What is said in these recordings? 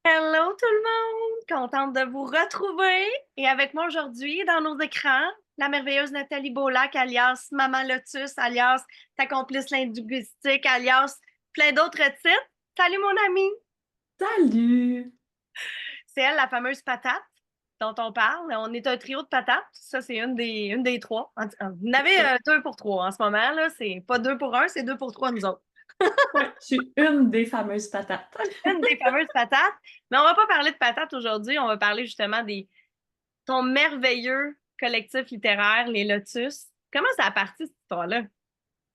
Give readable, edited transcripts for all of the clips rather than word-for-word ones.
Hello tout le monde! Contente de vous retrouver. Et avec moi aujourd'hui, dans nos écrans, la merveilleuse Nathalie Beaulac, alias Maman Lotus, alias ta complice linguistique, alias plein d'autres titres. Salut mon amie! Salut! C'est elle, la fameuse patate dont on parle. On est un trio de patates. Ça, c'est une des trois. Vous en avez deux pour trois en ce moment, là. C'est pas deux pour un, c'est deux pour trois, nous autres. Ouais, je suis une des fameuses patates. Une des fameuses patates. Mais on va pas parler de patates aujourd'hui. On va parler justement des ton merveilleux collectif littéraire, Les Lotus. Comment ça a parti, cette histoire-là?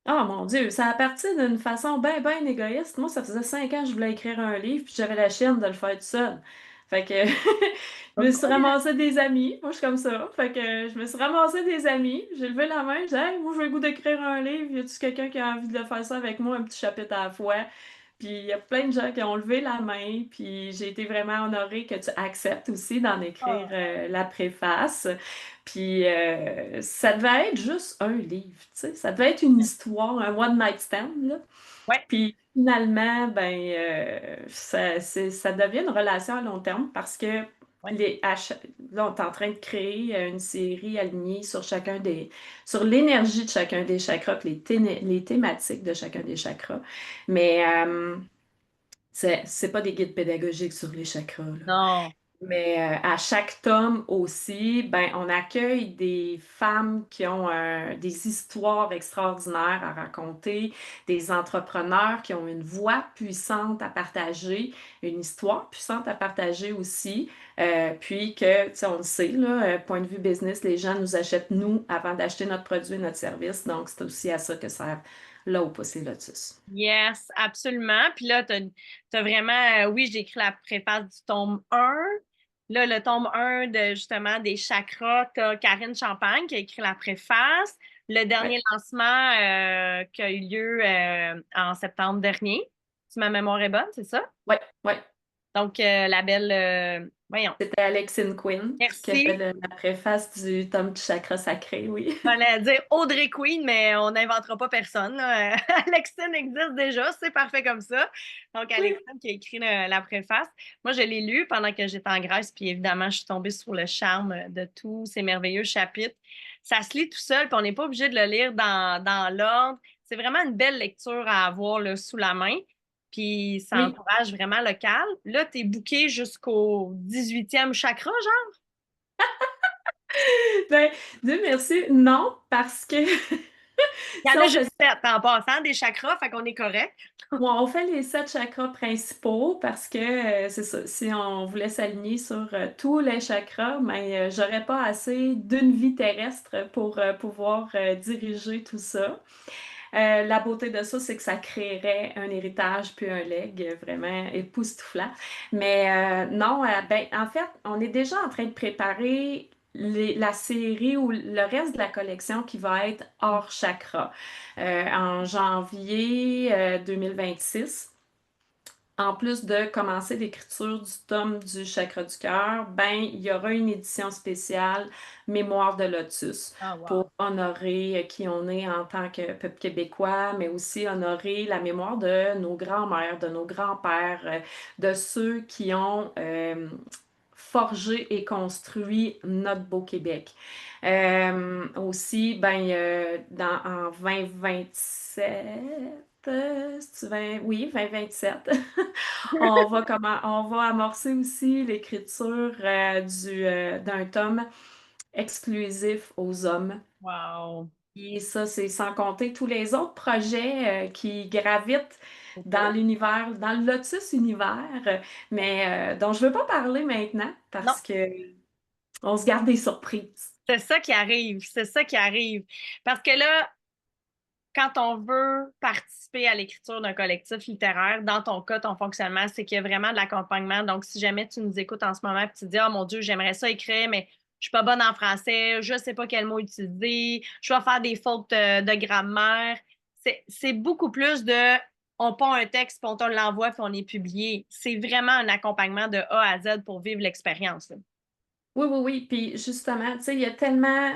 Oh mon Dieu, ça a parti d'une façon bien égoïste. Moi, ça faisait 5 ans que je voulais écrire un livre, puis j'avais la chienne de le faire tout seul. Fait que je me suis ramassé des amis. Moi, je suis comme ça. Fait que je me suis ramassé des amis. J'ai levé la main. J'ai dit, hey, moi, j'ai le goût d'écrire un livre. Y a-tu quelqu'un qui a envie de le faire ça avec moi, un petit chapitre à la fois? Puis il y a plein de gens qui ont levé la main. Puis j'ai été vraiment honorée que tu acceptes aussi d'en écrire Oh. la préface. Puis ça devait être juste un livre, tu sais. Ça devait être une histoire, un one night stand, là. Ouais. Puis finalement, ben, ça devient une relation à long terme parce que Ouais. là, on est en train de créer une série alignée sur sur l'énergie de chacun des chakras, puis les thématiques de chacun des chakras. Mais c'est pas des guides pédagogiques sur les chakras, là. Non. Mais à chaque tome aussi, ben, on accueille des femmes qui ont des histoires extraordinaires à raconter, des entrepreneurs qui ont une voix puissante à partager, une histoire puissante à partager aussi. Puis que, tu sais, on le sait, là, point de vue business, les gens nous achètent nous avant d'acheter notre produit et notre service. Donc, c'est aussi à ça que sert là où pousser Lotus. Yes, absolument. Puis là, t'as vraiment, oui, j'ai écrit la préface du tome un. Là, le tome un de justement des chakras, t'as Karine Champagne qui a écrit la préface. Le Ouais, dernier lancement qui a eu lieu en septembre dernier. Si ma mémoire est bonne, c'est ça? ouais. Donc, la belle, voyons, C'était Alexine Quinn qui a fait merci. la préface du tome du chakra sacré, oui. J'allais dire Audrey Queen, mais on n'inventera pas personne, là. Alexine existe déjà, c'est parfait comme ça. Donc, Oui. Alexine qui a écrit la préface. Moi, je l'ai lu pendant que j'étais en Grèce, puis évidemment, je suis tombée sur le charme de tous ces merveilleux chapitres. Ça se lit tout seul, puis on n'est pas obligé de le lire dans l'ordre. C'est vraiment une belle lecture à avoir là, sous la main, puis ça Oui. encourage vraiment le calme. Là, tu es booké jusqu'au 18e chakra, genre? Ben, Dieu merci. Non, parce que Il y si en a on juste fait 7 en passant, des chakras, fait qu'on est correct. ouais, on fait les 7 chakras principaux parce que c'est ça, si on voulait s'aligner sur tous les chakras, mais j'aurais pas assez d'une vie terrestre pour pouvoir diriger tout ça. La beauté de ça, c'est que ça créerait un héritage puis un legs vraiment époustouflant. Mais non, ben, en fait, on est déjà en train de préparer la série ou le reste de la collection qui va être hors chakra. En janvier 2026. En plus de commencer l'écriture du tome du chakra du cœur, ben, il y aura une édition spéciale Mémoire de Lotus Ah, wow. pour honorer qui on est en tant que peuple québécois, mais aussi honorer la mémoire de nos grands-mères, de nos grands-pères, de ceux qui ont forgé et construit notre beau Québec. Aussi, ben, en 2027, si tu oui, 2027, on va amorcer aussi l'écriture d'un tome exclusif aux hommes. Wow. Et ça, c'est sans compter tous les autres projets qui gravitent C'est dans beau. l'univers, dans le Lotus univers, mais dont je ne veux pas parler maintenant Non, parce que on se garde des surprises. c'est ça qui arrive. C'est ça qui arrive. Parce que là, quand on veut participer à l'écriture d'un collectif littéraire, dans ton cas, ton fonctionnement, c'est qu'il y a vraiment de l'accompagnement. Donc, si jamais tu nous écoutes en ce moment et tu te dis, oh mon Dieu, j'aimerais ça écrire, mais je suis pas bonne en français, je sais pas quel mot utiliser, je vais faire des fautes de grammaire. C'est beaucoup plus de on pond un texte, puis on te l'envoie, puis on est publié. C'est vraiment un accompagnement de A à Z pour vivre l'expérience, là. Oui. Puis justement, tu sais, il y a tellement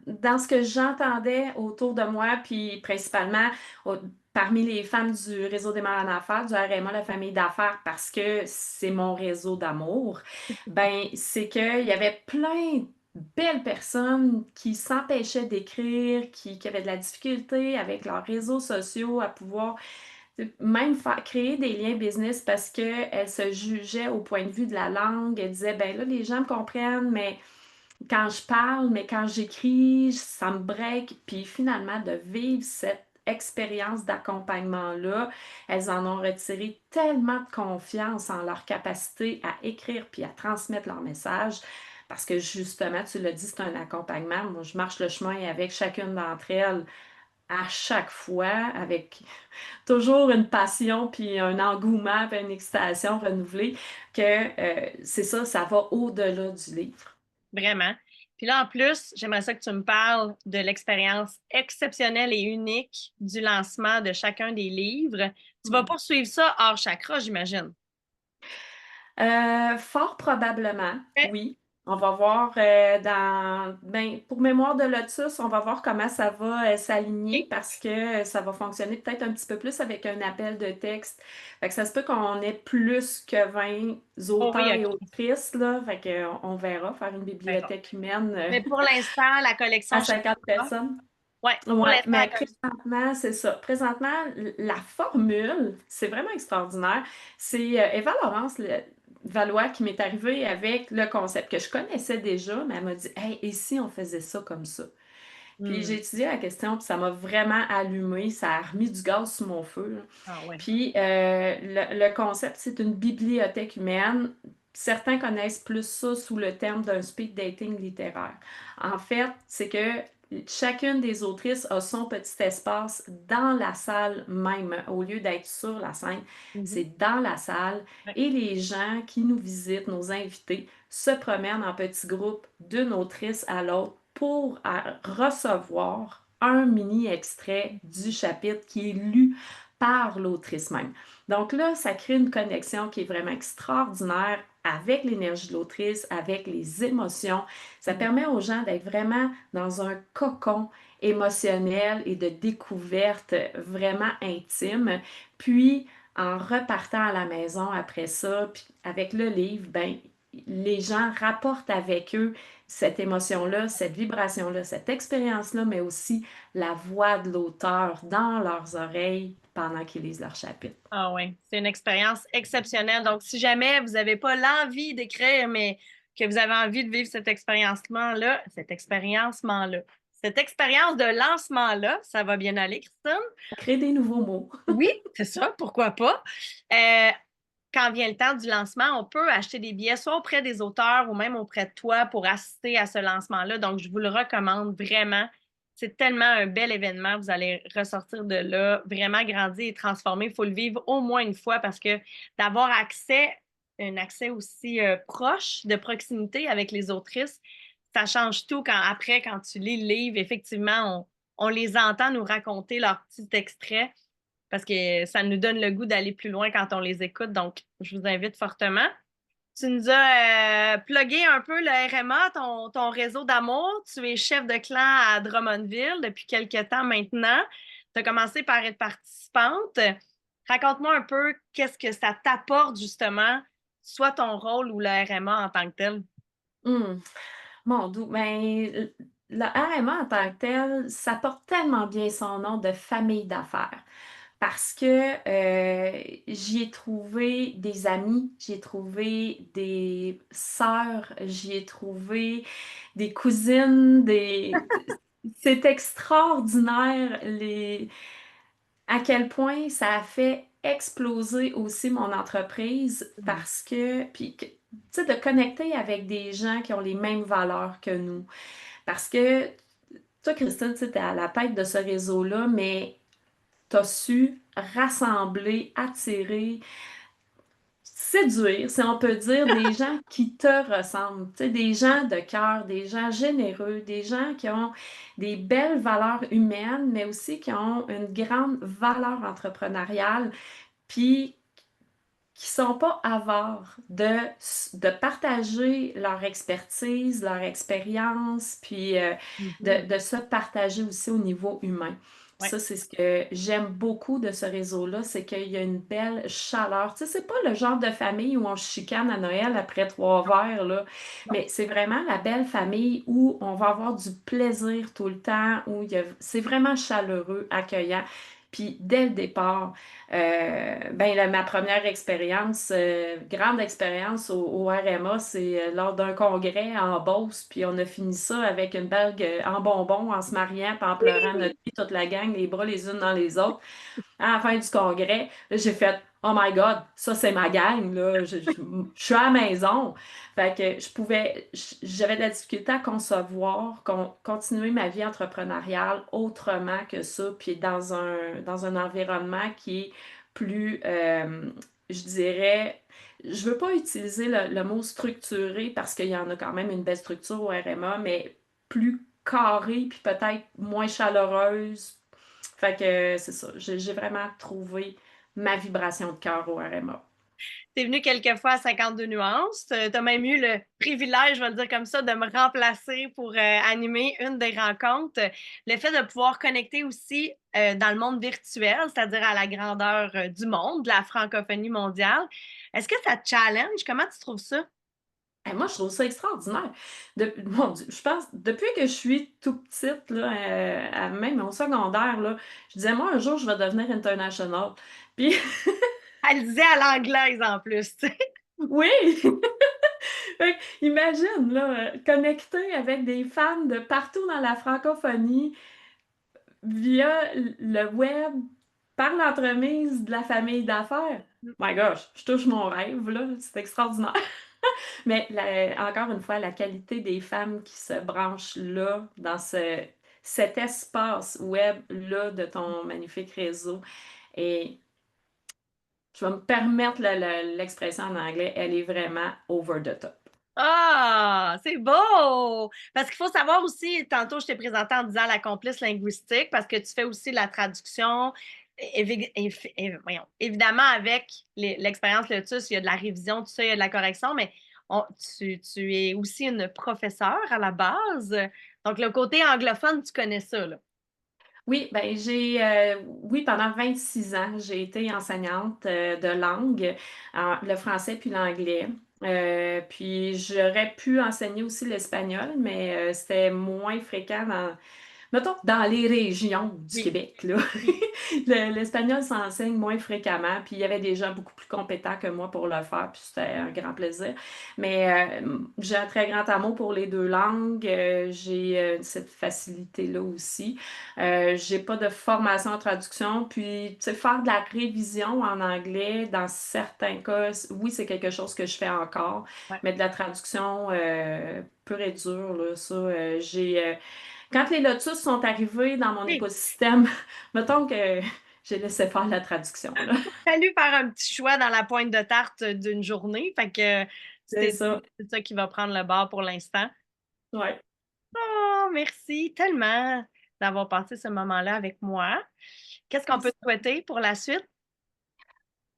dans ce que j'entendais autour de moi, puis principalement parmi les femmes du réseau des mères en affaires, du RMA, la famille d'affaires, parce que c'est mon réseau d'amour, ben c'est qu'il y avait plein de belles personnes qui s'empêchaient d'écrire, qui avaient de la difficulté avec leurs réseaux sociaux à pouvoir même créer des liens business parce qu'elles se jugeaient au point de vue de la langue. Elles disaient, ben là, les gens me comprennent, mais quand je parle, mais quand j'écris, ça me break. Puis finalement, de vivre cette expérience d'accompagnement-là, elles en ont retiré tellement de confiance en leur capacité à écrire puis à transmettre leur message. Parce que justement, tu l'as dit, c'est un accompagnement. Moi, je marche le chemin avec chacune d'entre elles à chaque fois, avec toujours une passion, puis un engouement, puis une excitation renouvelée, que c'est ça, ça va au-delà du livre. Vraiment. Puis là, en plus, j'aimerais ça que tu me parles de l'expérience exceptionnelle et unique du lancement de chacun des livres. Tu vas Mm. poursuivre ça hors chakra, j'imagine. Fort probablement, OK. oui. On va voir ben, pour Mémoire de Lotus, on va voir comment ça va s'aligner parce que ça va fonctionner peut-être un petit peu plus avec un appel de texte. Fait que ça se peut qu'on ait plus que 20 Oh oui, auteurs et OK. autrices, là. Fait que, on verra faire une D'accord. bibliothèque humaine Mais pour l'instant, la à collection 50 Chakra. personnes. Oui, pour Ouais, l'instant, mais présentement, c'est ça. Présentement, la formule, c'est vraiment extraordinaire. C'est Eva Laurence Valois qui m'est arrivée avec le concept que je connaissais déjà, mais elle m'a dit, hey, et si on faisait ça comme ça? Puis j'ai étudié la question, puis ça m'a vraiment allumé, ça a remis du gaz sur mon feu, là. Ah ouais. Puis le concept, c'est une bibliothèque humaine. Certains connaissent plus ça sous le terme d'un speed dating littéraire. En fait, c'est que chacune des autrices a son petit espace dans la salle même, au lieu d'être sur la scène. Mhm. C'est dans la salle Ouais. et les gens qui nous visitent, nos invités, se promènent en petits groupes d'une autrice à l'autre pour recevoir un mini extrait du chapitre qui est lu par l'autrice même. Donc là, ça crée une connexion qui est vraiment extraordinaire avec l'énergie de l'autrice, avec les émotions. Ça Mhm. permet aux gens d'être vraiment dans un cocon émotionnel et de découverte vraiment intime. Puis, en repartant à la maison après ça, puis avec le livre, ben, les gens rapportent avec eux cette émotion-là, cette vibration-là, cette expérience-là, mais aussi la voix de l'auteur dans leurs oreilles pendant qu'ils lisent leur chapitre. Ah oui, c'est une expérience exceptionnelle. Donc, si jamais vous n'avez pas l'envie d'écrire, mais que vous avez envie de vivre cette expérience de lancement-là, ça va bien aller, Christine? Créer des nouveaux mots. Oui, c'est ça, pourquoi pas. Euh, Quand vient le temps du lancement, on peut acheter des billets soit auprès des auteurs ou même auprès de toi pour assister à ce lancement-là. Donc, je vous le recommande vraiment. C'est tellement un bel événement. Vous allez ressortir de là vraiment grandi et transformé. Il faut le vivre au moins une fois parce que d'avoir un accès aussi proche, de proximité avec les autrices, ça change tout quand tu lis le livre. Effectivement, on les entend nous raconter leurs petits extraits parce que ça nous donne le goût d'aller plus loin quand on les écoute. Donc, je vous invite fortement. Tu nous as plugué un peu le RMA, ton réseau d'amour. Tu es chef de clan à Drummondville depuis quelques temps maintenant. Tu as commencé par être participante. Raconte-moi un peu qu'est-ce que ça t'apporte justement, soit ton rôle ou le RMA en tant que tel. Hum, Mon doux, ben, le RMA en tant que tel, ça porte tellement bien son nom de famille d'affaires. Parce que j'y ai trouvé des amis, j'y ai trouvé des sœurs, j'y ai trouvé des cousines, c'est extraordinaire à quel point ça a fait exploser aussi mon entreprise parce que, tu sais, de connecter avec des gens qui ont les mêmes valeurs que nous. Parce que toi, Christine, tu es à la tête de ce réseau-là, mais tu as su rassembler, attirer, séduire, si on peut dire, des gens qui te ressemblent, tu sais, des gens de cœur, des gens généreux, des gens qui ont des belles valeurs humaines, mais aussi qui ont une grande valeur entrepreneuriale, puis qui sont pas avares de partager leur expertise, leur expérience, puis Mhm. de se partager aussi au niveau humain. Ouais. Ça, c'est ce que j'aime beaucoup de ce réseau-là, c'est qu'il y a une belle chaleur. Tu sais, c'est pas le genre de famille où on se chicane à Noël après 3 verres, là, Non. mais c'est vraiment la belle famille où on va avoir du plaisir tout le temps, où c'est vraiment chaleureux, accueillant. Puis dès le départ, ma première expérience, grande expérience au RMA, c'est lors d'un congrès en Beauce, puis on a fini ça avec une bague en bonbons, en se mariant, puis en pleurant notre vie, toute la gang, les bras les unes dans les autres. À la fin du congrès, là, j'ai fait Oh my God, ça c'est ma gang, là. Je suis à la maison. Fait que j'avais de la difficulté à concevoir, continuer ma vie entrepreneuriale autrement que ça, puis dans un environnement qui est plus, je dirais, je veux pas utiliser le mot structuré parce qu'il y en a quand même une belle structure au RMA, mais plus carrée, puis peut-être moins chaleureuse. Fait que c'est ça, j'ai vraiment trouvé ma vibration de cœur au RMA. Tu es venu quelques fois à 52 nuances. Tu as même eu le privilège, je vais le dire comme ça, de me remplacer pour animer une des rencontres. Le fait de pouvoir connecter aussi dans le monde virtuel, c'est-à-dire à la grandeur du monde, de la francophonie mondiale. Est-ce que ça te challenge? Comment tu trouves ça? Moi, je trouve ça extraordinaire. Mon Dieu, je pense, depuis que je suis tout petite, là, même au secondaire, là, je disais, moi, un jour, je vais devenir international. Puis, Elle disait à l'anglaise en plus, tu sais. oui! Fait que, imagine, là, connecter avec des fans de partout dans la francophonie via le web, par l'entremise de la famille d'affaires. My gosh, je touche mon rêve, là, c'est extraordinaire. Mais encore une fois, la qualité des femmes qui se branchent là, dans cet espace web-là de ton magnifique réseau. Et je vais me permettre l'expression en anglais, elle est vraiment over the top. Ah, c'est beau! Parce qu'il faut savoir aussi, tantôt je t'ai présenté en disant la complice linguistique, parce que tu fais aussi la traduction. Voyons, évidemment, avec l'expérience Lotus, il y a de la révision, tout ça, il y a de la correction, mais tu es aussi une professeure à la base. Donc, le côté anglophone, tu connais ça, là. Oui, oui, pendant 26 ans, j'ai été enseignante de langue, le français puis l'anglais. Puis j'aurais pu enseigner aussi l'espagnol, mais c'était moins fréquent mettons, dans les régions du Oui, Québec, là. oui. L'espagnol s'enseigne moins fréquemment, puis il y avait des gens beaucoup plus compétents que moi pour le faire, puis c'était un grand plaisir. Mais j'ai un très grand amour pour les deux langues, j'ai cette facilité-là aussi. J'ai pas de formation en traduction, puis tu sais, faire de la révision en anglais, dans certains cas, oui, c'est quelque chose que je fais encore, Ouais. mais de la traduction pure et dure, là, ça, quand les Lotus sont arrivés dans mon Oui. écosystème, mettons que j'ai laissé faire la traduction, là. Fallu faire un petit choix dans la pointe de tarte d'une journée. Fait que tu C'est t'es dit, ça. c'est ça qui va prendre le bord pour l'instant. Ouais. Oh, merci tellement d'avoir passé ce moment-là avec moi. Qu'est-ce qu'on peut te souhaiter pour la suite?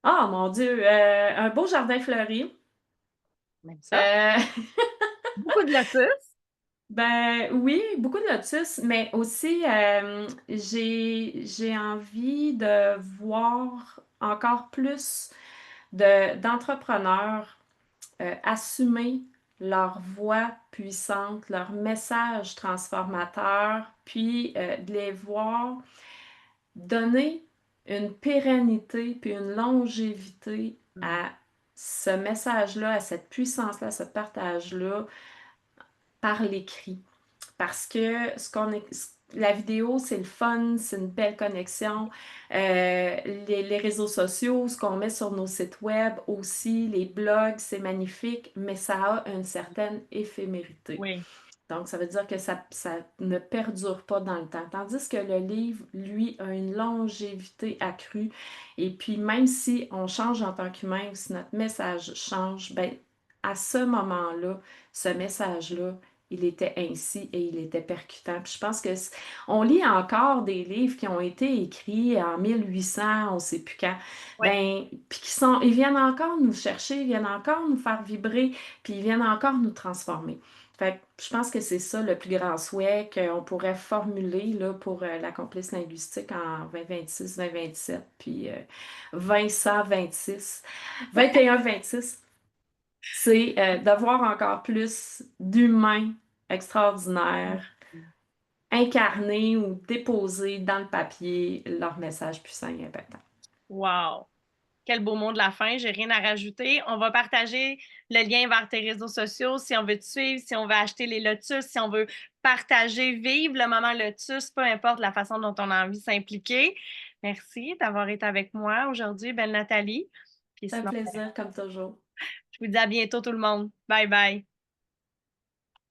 Ah, mon Dieu, un beau jardin fleuri. Même ça. Euh, Beaucoup de lotus. ben oui, beaucoup de lotus, mais aussi j'ai envie de voir encore plus d'entrepreneurs assumer leur voix puissante, leur message transformateur, puis de les voir donner une pérennité puis une longévité Mm. à ce message-là, à cette puissance-là, à ce partage-là par l'écrit. Parce que la vidéo, c'est le fun, c'est une belle connexion. Les réseaux sociaux, ce qu'on met sur nos sites web aussi, les blogs, c'est magnifique, mais ça a une certaine éphémérité. Oui. Donc, ça veut dire que ça ne perdure pas dans le temps. Tandis que le livre, lui, a une longévité accrue. Et puis, même si on change en tant qu'humain ou si notre message change, ben, à ce moment-là, ce message-là, il était ainsi et il était percutant. Puis je pense que on lit encore des livres qui ont été écrits en 1800, on ne sait plus quand, Oui. ben, puis ils viennent encore nous chercher, ils viennent encore nous faire vibrer, puis ils viennent encore nous transformer. Fait que je pense que c'est ça le plus grand souhait qu'on pourrait formuler là, pour la complice linguistique en 2026, 2027, puis 2126, 21-26, c'est d'avoir encore plus d'humains extraordinaires incarner ou déposer dans le papier leur message puissant et impactant. Wow! Quel beau mot de la fin, j'ai rien à rajouter. On va partager le lien vers tes réseaux sociaux si on veut te suivre, si on veut acheter les Lotus, si on veut partager, vivre le moment Lotus, peu importe la façon dont on a envie de s'impliquer. Merci d'avoir été avec moi aujourd'hui, belle Nathalie. Puis C'est un sinon, plaisir comme toujours. je vous dis à bientôt tout le monde. Bye bye.